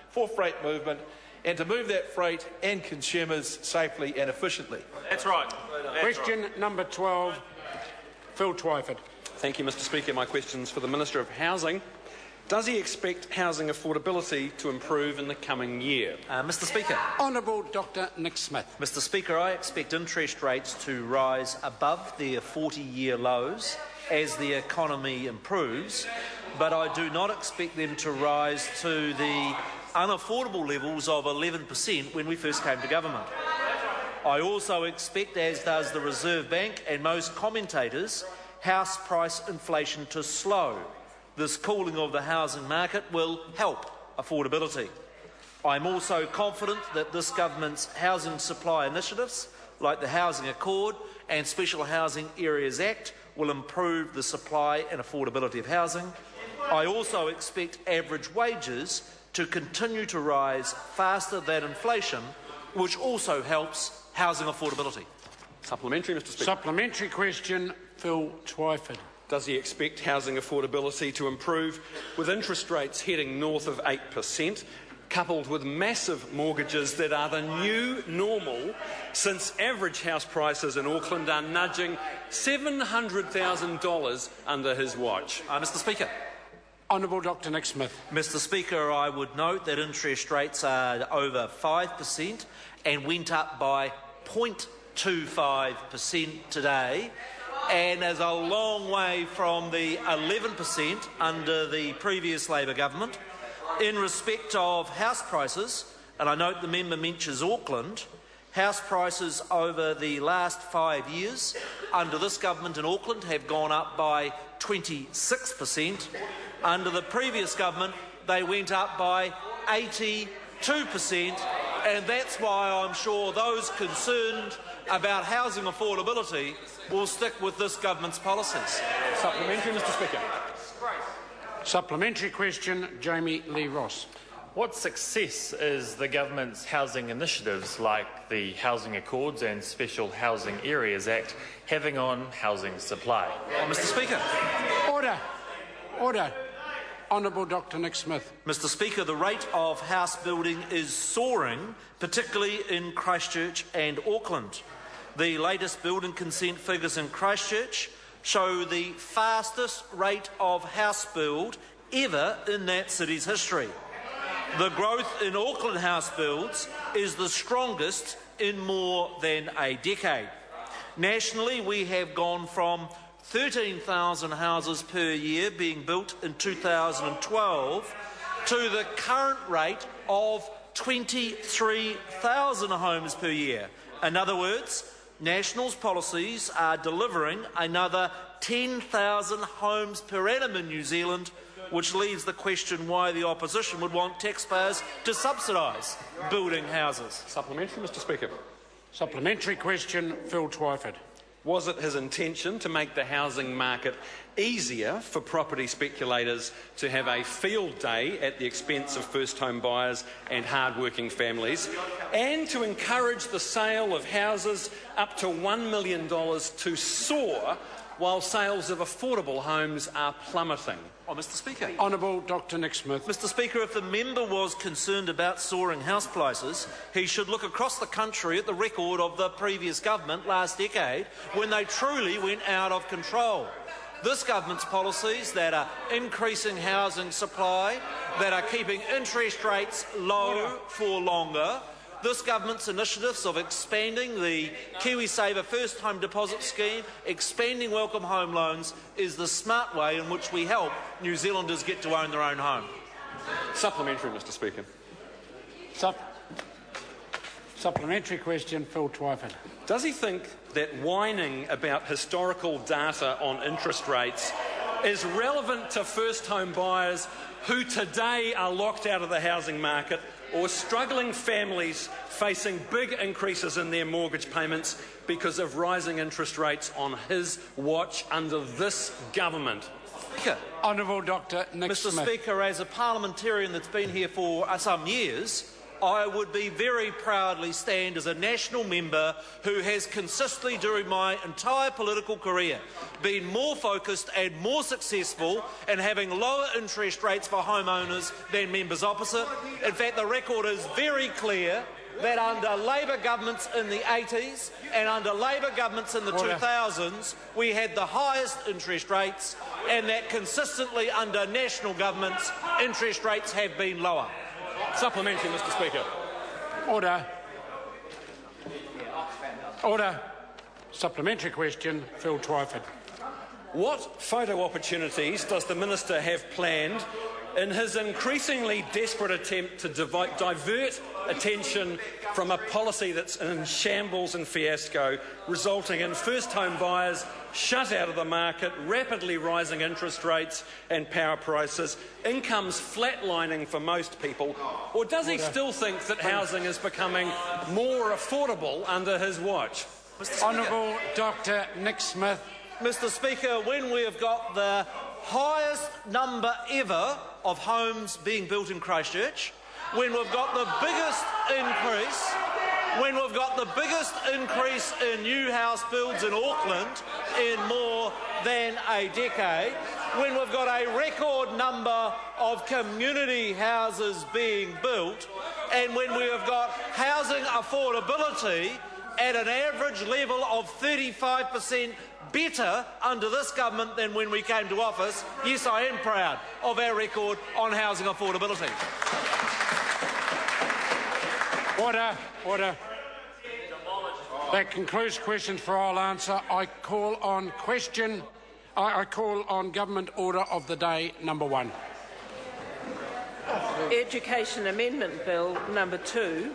for freight movement and to move that freight and consumers safely and efficiently. That's right. Question number 12, Phil Twyford. Thank you, Mr Speaker. My question's for the Minister of Housing. Does he expect housing affordability to improve in the coming year? Mr Speaker. Honourable Dr Nick Smith. Mr Speaker, I expect interest rates to rise above their 40-year lows as the economy improves, but I do not expect them to rise to the unaffordable levels of 11% when we first came to government. I also expect, as does the Reserve Bank and most commentators, house price inflation to slow. This cooling of the housing market will help affordability. I'm also confident that this government's housing supply initiatives, like the Housing Accord and Special Housing Areas Act, will improve the supply and affordability of housing. I also expect average wages to continue to rise faster than inflation, which also helps housing affordability. Supplementary, Mr Speaker. Supplementary question, Phil Twyford. Does he expect housing affordability to improve with interest rates heading north of 8%, coupled with massive mortgages that are the new normal since average house prices in Auckland are nudging $700,000 under his watch? Mr Speaker. Honourable Dr Nick Smith. Mr Speaker, I would note that interest rates are over 5% and went up by 0.25% today, and is a long way from the 11% under the previous Labor government. In respect of house prices, and I note the member mentions Auckland, house prices over the last 5 years under this government in Auckland have gone up by 26%. Under the previous government, they went up by 82%, and that's why I'm sure those concerned about housing affordability will stick with this government's policies. Supplementary, Mr Speaker. Supplementary question, Jami-Lee Ross. What success is the government's housing initiatives like the Housing Accords and Special Housing Areas Act having on housing supply? Mr Speaker. Order. Order. Honourable Dr Nick Smith. Mr Speaker, the rate of house building is soaring, particularly in Christchurch and Auckland. The latest building consent figures in Christchurch show the fastest rate of house build ever in that city's history. The growth in Auckland house builds is the strongest in more than a decade. Nationally, we have gone from 13,000 houses per year being built in 2012 to the current rate of 23,000 homes per year. In other words, National's policies are delivering another 10,000 homes per annum in New Zealand, which leaves the question why the opposition would want taxpayers to subsidise building houses. Supplementary, Mr Speaker. Supplementary question, Phil Twyford. Was it his intention to make the housing market easier for property speculators to have a field day at the expense of first-home buyers and hard-working families, and to encourage the sale of houses up to $1 million to soar while sales of affordable homes are plummeting? Mr Speaker. Honourable Dr Nick Smith. Mr Speaker, if the member was concerned about soaring house prices, he should look across the country at the record of the previous government last decade when they truly went out of control. This government's policies that are increasing housing supply, that are keeping interest rates low for longer, this government's initiatives of expanding the KiwiSaver First Home Deposit Scheme, expanding welcome home loans, is the smart way in which we help New Zealanders get to own their own home. Supplementary, Mr Speaker. Supplementary question, Phil Twyford. Does he think that whining about historical data on interest rates is relevant to first-home buyers who today are locked out of the housing market, or struggling families facing big increases in their mortgage payments because of rising interest rates on his watch under this government? Speaker. Honourable Dr Nick Mr Smith. Speaker, as a parliamentarian that's been here for some years, I would be very proudly stand as a national member who has consistently during my entire political career been more focused and more successful in having lower interest rates for homeowners than members opposite. In fact, the record is very clear that under Labor governments in the 80s and under Labor governments in the 2000s, we had the highest interest rates, and that consistently under national governments, interest rates have been lower. Supplementary, Mr Speaker. Order. Order. Supplementary question, Phil Twyford. What photo opportunities does the Minister have planned in his increasingly desperate attempt to divert attention from a policy that's in shambles and fiasco, resulting in first-home buyers shut out of the market, rapidly rising interest rates and power prices, incomes flatlining for most people? Or does he still think that housing is becoming more affordable under his watch? Honourable Dr Nick Smith. Mr Speaker, when we have got the highest number ever of homes being built in Christchurch, when we've got the biggest increase in new house builds in Auckland in more than a decade, when we've got a record number of community houses being built, and when we have got housing affordability at an average level of 35% better under this government than when we came to office, yes, I am proud of our record on housing affordability. Order. Order. That concludes questions for oral answer. I call on Government Order of the Day number 1. Education Amendment Bill number 2